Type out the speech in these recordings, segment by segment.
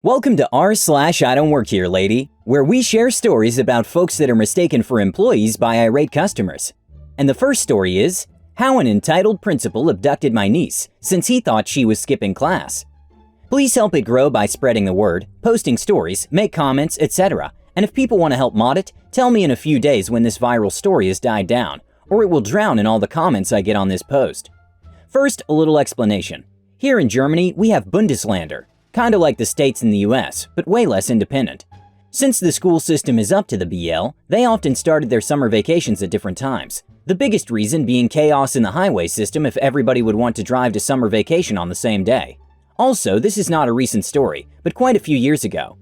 Welcome to r/IDontWorkHereLady, where we share stories about folks that are mistaken for employees by irate customers. And the first story is how an entitled principal abducted my niece since he thought she was skipping class. Please help it grow by spreading the word, posting stories, make comments, etc. And if people want to help mod it, tell me in a few days when this viral story has died down, or it will drown in all the comments I get on this post. First, a little explanation. Here in Germany, we have Bundesländer, kinda like the states in the US, but way less independent. Since the school system is up to the BL, they often started their summer vacations at different times. The biggest reason being chaos in the highway system if everybody would want to drive to summer vacation on the same day. Also, this is not a recent story, but quite a few years ago.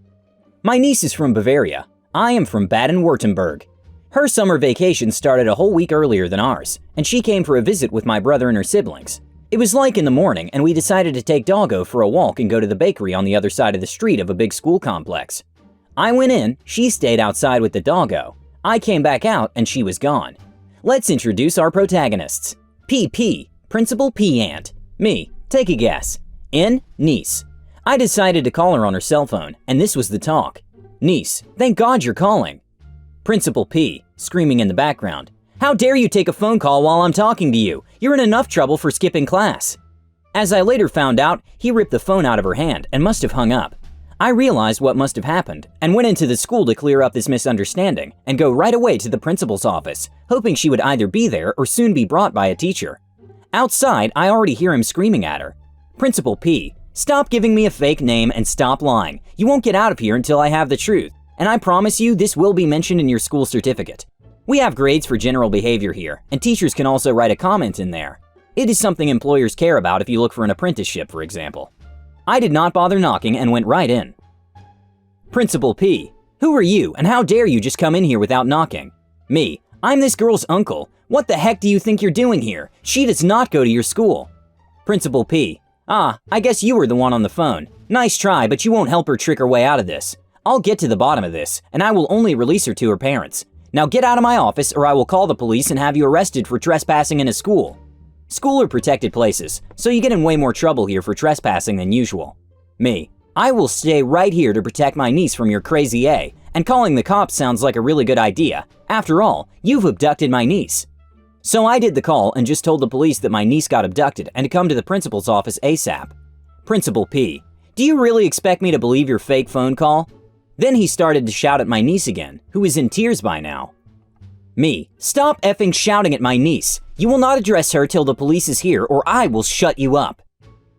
My niece is from Bavaria. I am from Baden-Württemberg. Her summer vacation started a whole week earlier than ours, and she came for a visit with my brother and her siblings. It was like in the morning, and we decided to take Doggo for a walk and go to the bakery on the other side of the street of a big school complex. I went in, she stayed outside with the Doggo. I came back out, and she was gone. Let's introduce our protagonists. PP, Principal P Aunt. Me, take a guess. N, Niece. I decided to call her on her cell phone, and this was the talk. Niece, thank God you're calling. Principal P, screaming in the background. How dare you take a phone call while I'm talking to you? You're in enough trouble for skipping class. As I later found out, he ripped the phone out of her hand and must have hung up. I realized what must have happened and went into the school to clear up this misunderstanding and go right away to the principal's office, hoping she would either be there or soon be brought by a teacher. Outside, I already hear him screaming at her. Principal P, stop giving me a fake name and stop lying. You won't get out of here until I have the truth, and I promise you this will be mentioned in your school certificate. We have grades for general behavior here, and teachers can also write a comment in there. It is something employers care about if you look for an apprenticeship, for example. I did not bother knocking and went right in. Principal P, who are you and how dare you just come in here without knocking? Me, I'm this girl's uncle. What the heck do you think you're doing here? She does not go to your school. Principal P, I guess you were the one on the phone. Nice try, but you won't help her trick her way out of this. I'll get to the bottom of this, and I will only release her to her parents. Now get out of my office or I will call the police and have you arrested for trespassing in a school. School are protected places, so you get in way more trouble here for trespassing than usual. Me, I will stay right here to protect my niece from your crazy A, and calling the cops sounds like a really good idea. After all, you've abducted my niece. So I did the call and just told the police that my niece got abducted and to come to the principal's office ASAP. Principal P, do you really expect me to believe your fake phone call? Then he started to shout at my niece again, who is in tears by now. Me, stop effing shouting at my niece. You will not address her till the police is here or I will shut you up.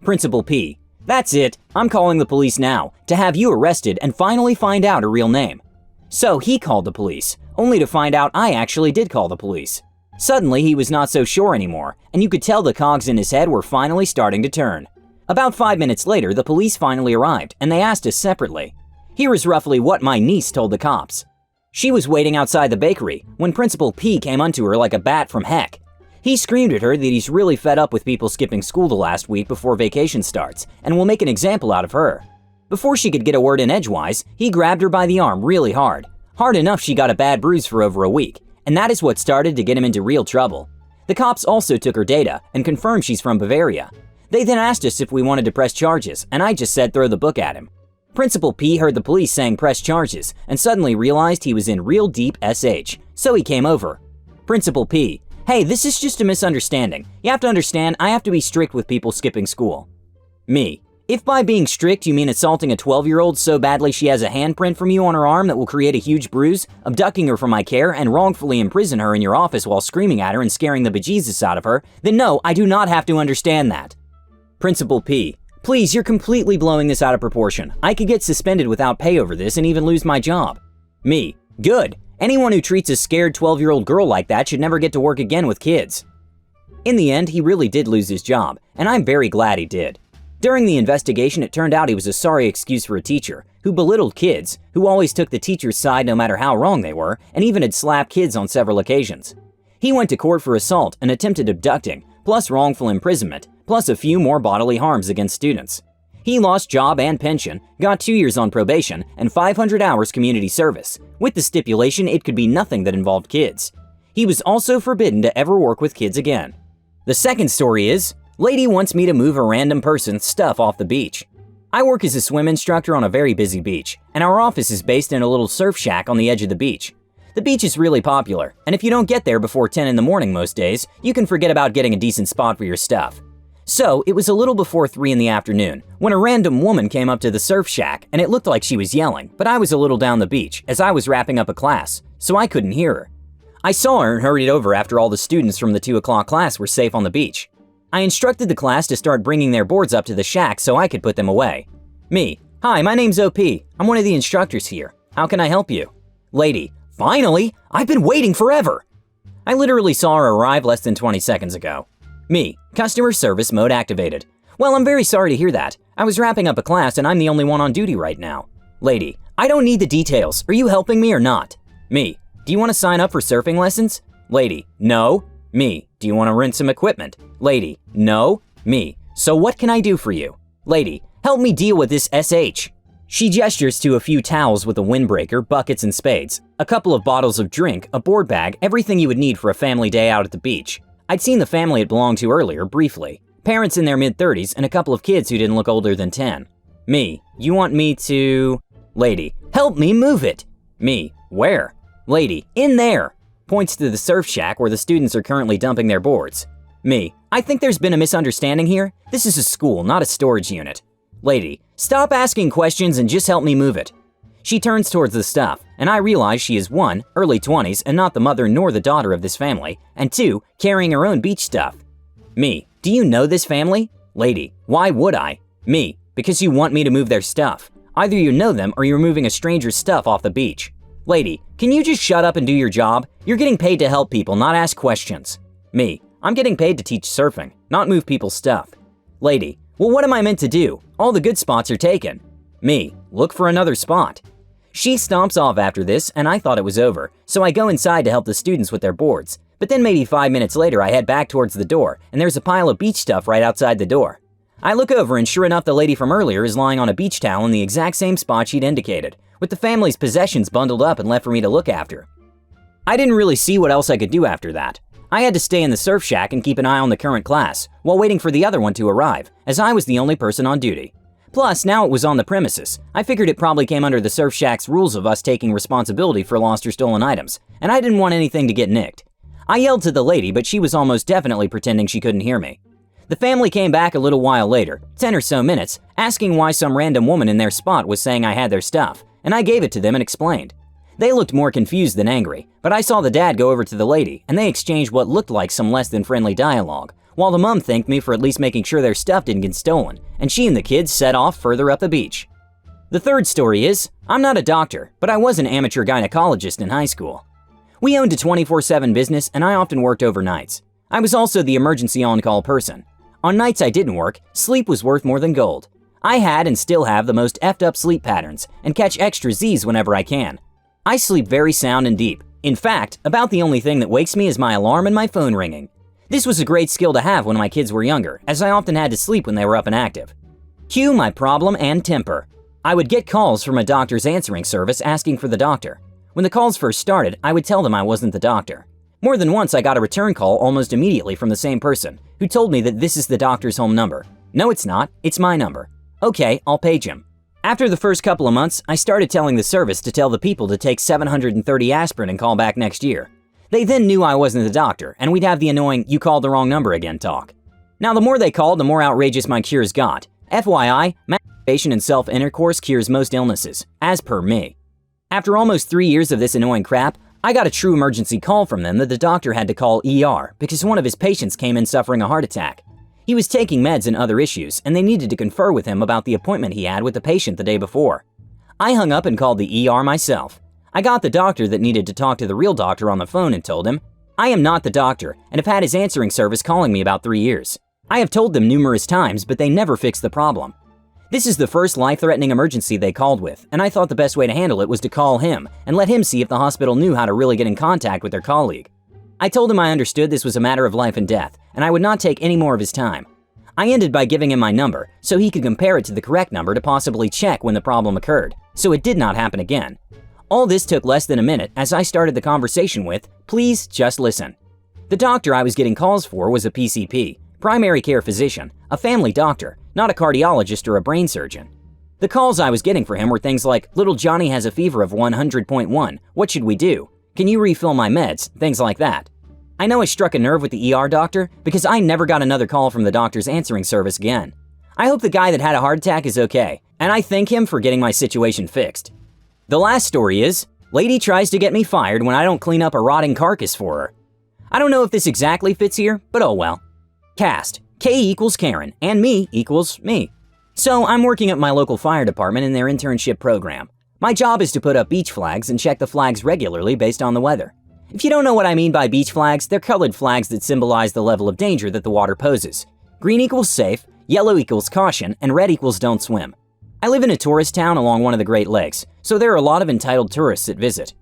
Principal P, that's it. I'm calling the police now to have you arrested and finally find out her real name. So he called the police, only to find out I actually did call the police. Suddenly he was not so sure anymore, and you could tell the cogs in his head were finally starting to turn. About 5 minutes later, the police finally arrived and they asked us separately. Here is roughly what my niece told the cops. She was waiting outside the bakery when Principal P came onto her like a bat from heck. He screamed at her that he's really fed up with people skipping school the last week before vacation starts and will make an example out of her. Before she could get a word in edgewise, he grabbed her by the arm really hard. Hard enough she got a bad bruise for over a week, and that is what started to get him into real trouble. The cops also took her data and confirmed she's from Bavaria. They then asked us if we wanted to press charges, and I just said throw the book at him. Principal P heard the police saying press charges and suddenly realized he was in real deep SH, so he came over. Principal P, hey, this is just a misunderstanding. You have to understand I have to be strict with people skipping school. Me, if by being strict you mean assaulting a 12-year-old so badly she has a handprint from you on her arm that will create a huge bruise, abducting her from my care and wrongfully imprison her in your office while screaming at her and scaring the bejesus out of her, then no, I do not have to understand that. Principal P, please, you're completely blowing this out of proportion. I could get suspended without pay over this and even lose my job. Me, good. Anyone who treats a scared 12-year-old girl like that should never get to work again with kids. In the end, he really did lose his job, and I'm very glad he did. During the investigation, it turned out he was a sorry excuse for a teacher who belittled kids, who always took the teacher's side no matter how wrong they were, and even had slapped kids on several occasions. He went to court for assault and attempted abducting, plus wrongful imprisonment, plus a few more bodily harms against students. He lost job and pension, got 2 years on probation, and 500 hours community service, with the stipulation it could be nothing that involved kids. He was also forbidden to ever work with kids again. The second story is, lady wants me to move a random person's stuff off the beach. I work as a swim instructor on a very busy beach, and our office is based in a little surf shack on the edge of the beach. The beach is really popular, and if you don't get there before 10 in the morning most days, you can forget about getting a decent spot for your stuff. So, it was a little before 3 in the afternoon when a random woman came up to the surf shack, and it looked like she was yelling, but I was a little down the beach as I was wrapping up a class, so I couldn't hear her. I saw her and hurried over after all the students from the 2 o'clock class were safe on the beach. I instructed the class to start bringing their boards up to the shack so I could put them away. Me: "Hi, my name's OP. I'm one of the instructors here. How can I help you?" Lady: "Finally! I've been waiting forever!" I literally saw her arrive less than 20 seconds ago. Me: "Customer service mode activated. Well, I'm very sorry to hear that. I was wrapping up a class and I'm the only one on duty right now." Lady: "I don't need the details. Are you helping me or not?" Me: "Do you want to sign up for surfing lessons?" Lady: "No." Me: "Do you want to rent some equipment?" Lady: "No." Me: "So what can I do for you?" Lady: "Help me deal with this SH." She gestures to a few towels with a windbreaker, buckets and spades, a couple of bottles of drink, a board bag, everything you would need for a family day out at the beach. I'd seen the family it belonged to earlier, briefly. Parents in their mid-30s and a couple of kids who didn't look older than 10. Me: "You want me to..." Lady: "Help me move it." Me: "Where?" Lady: "In there." Points to the surf shack where the students are currently dumping their boards. Me: "I think there's been a misunderstanding here. This is a school, not a storage unit." Lady: "Stop asking questions and just help me move it." She turns towards the stuff, and I realize she is 1, early 20s and not the mother nor the daughter of this family, and 2, carrying her own beach stuff. Me: "Do you know this family?" Lady: "Why would I?" Me: "Because you want me to move their stuff. Either you know them or you're moving a stranger's stuff off the beach." Lady: "Can you just shut up and do your job? You're getting paid to help people, not ask questions." Me: "I'm getting paid to teach surfing, not move people's stuff." Lady: "Well, what am I meant to do? All the good spots are taken." Me: "Look for another spot." She stomps off after this, and I thought it was over, so I go inside to help the students with their boards. But then maybe 5 minutes later I head back towards the door, and there's a pile of beach stuff right outside the door. I look over and sure enough the lady from earlier is lying on a beach towel in the exact same spot she'd indicated, with the family's possessions bundled up and left for me to look after. I didn't really see what else I could do after that. I had to stay in the surf shack and keep an eye on the current class, while waiting for the other one to arrive, as I was the only person on duty. Plus, now it was on the premises. I figured it probably came under the surf shack's rules of us taking responsibility for lost or stolen items, and I didn't want anything to get nicked. I yelled to the lady, but she was almost definitely pretending she couldn't hear me. The family came back a little while later, 10 or so minutes, asking why some random woman in their spot was saying I had their stuff, and I gave it to them and explained. They looked more confused than angry, but I saw the dad go over to the lady, and they exchanged what looked like some less than friendly dialogue, while the mom thanked me for at least making sure their stuff didn't get stolen, and she and the kids set off further up the beach. The third story is, I'm not a doctor, but I was an amateur gynecologist in high school. We owned a 24/7 business, and I often worked overnights. I was also the emergency on-call person. On nights I didn't work, sleep was worth more than gold. I had and still have the most effed up sleep patterns, and catch extra Z's whenever I can. I sleep very sound and deep. In fact, about the only thing that wakes me is my alarm and my phone ringing. This was a great skill to have when my kids were younger, as I often had to sleep when they were up and active. Cue my problem and temper. I would get calls from a doctor's answering service asking for the doctor. When the calls first started, I would tell them I wasn't the doctor. More than once I got a return call almost immediately from the same person, who told me that this is the doctor's home number. No, it's not, it's my number. Okay, I'll page him. After the first couple of months, I started telling the service to tell the people to take 730 aspirin and call back next year. They then knew I wasn't the doctor, and we'd have the annoying "you called the wrong number again" talk. Now the more they called, the more outrageous my cures got. FYI, masturbation and self-intercourse cures most illnesses, as per me. After almost 3 years of this annoying crap, I got a true emergency call from them that the doctor had to call ER because one of his patients came in suffering a heart attack. He was taking meds and other issues, and they needed to confer with him about the appointment he had with the patient the day before. I hung up and called the ER myself. I got the doctor that needed to talk to the real doctor on the phone and told him, I am not the doctor and have had his answering service calling me about 3 years. I have told them numerous times, but they never fixed the problem. This is the first life-threatening emergency they called with, and I thought the best way to handle it was to call him and let him see if the hospital knew how to really get in contact with their colleague. I told him I understood this was a matter of life and death, and I would not take any more of his time. I ended by giving him my number so he could compare it to the correct number to possibly check when the problem occurred, so it did not happen again. All this took less than a minute as I started the conversation with, "Please just listen." The doctor I was getting calls for was a PCP, primary care physician, a family doctor, not a cardiologist or a brain surgeon. The calls I was getting for him were things like, "Little Johnny has a fever of 100.1. What should we do? Can you refill my meds?" Things like that. I know I struck a nerve with the ER doctor because I never got another call from the doctor's answering service again. I hope the guy that had a heart attack is okay, and I thank him for getting my situation fixed. The last story is, lady tries to get me fired when I don't clean up a rotting carcass for her. I don't know if this exactly fits here, but oh well. Cast: K equals Karen, and me equals me. So I'm working at my local fire department in their internship program. My job is to put up beach flags and check the flags regularly based on the weather. If you don't know what I mean by beach flags, they're colored flags that symbolize the level of danger that the water poses. Green equals safe, yellow equals caution, and red equals don't swim. I live in a tourist town along one of the Great Lakes, so there are a lot of entitled tourists that visit.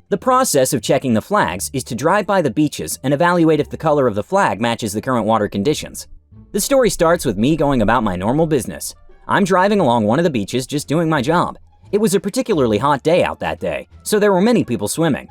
The process of checking the flags is to drive by the beaches and evaluate if the color of the flag matches the current water conditions. The story starts with me going about my normal business. I'm driving along one of the beaches just doing my job. It was a particularly hot day out that day, so there were many people swimming.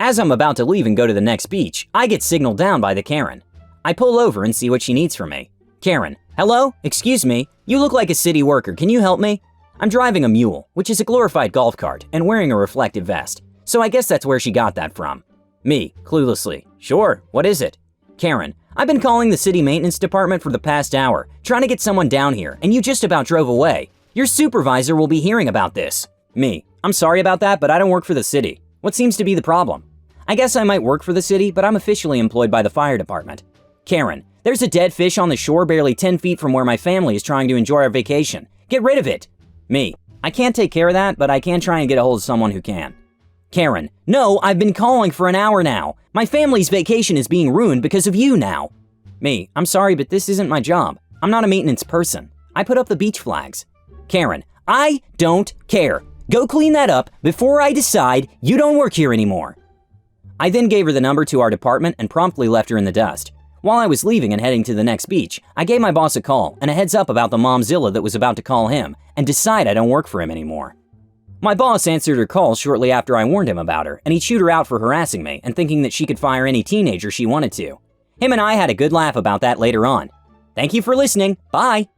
As I'm about to leave and go to the next beach, I get signaled down by the Karen. I pull over and see what she needs from me. Karen: "Hello? Excuse me. You look like a city worker. Can you help me?" I'm driving a mule, which is a glorified golf cart, and wearing a reflective vest, so I guess that's where she got that from. Me, cluelessly: "Sure, what is it?" Karen: "I've been calling the city maintenance department for the past hour, trying to get someone down here, and you just about drove away. Your supervisor will be hearing about this." Me: "I'm sorry about that, but I don't work for the city. What seems to be the problem?" I guess I might work for the city, but I'm officially employed by the fire department. Karen: "There's a dead fish on the shore barely 10 feet from where my family is trying to enjoy our vacation. Get rid of it." Me: "I can't take care of that, but I can try and get a hold of someone who can." Karen: "No, I've been calling for an hour now. My family's vacation is being ruined because of you now." Me: "I'm sorry, but this isn't my job. I'm not a maintenance person. I put up the beach flags." Karen: "I don't care. Go clean that up before I decide you don't work here anymore." I then gave her the number to our department and promptly left her in the dust. While I was leaving and heading to the next beach, I gave my boss a call and a heads up about the momzilla that was about to call him and decide I don't work for him anymore. My boss answered her call shortly after I warned him about her, and he chewed her out for harassing me and thinking that she could fire any teenager she wanted to. Him and I had a good laugh about that later on. Thank you for listening. Bye.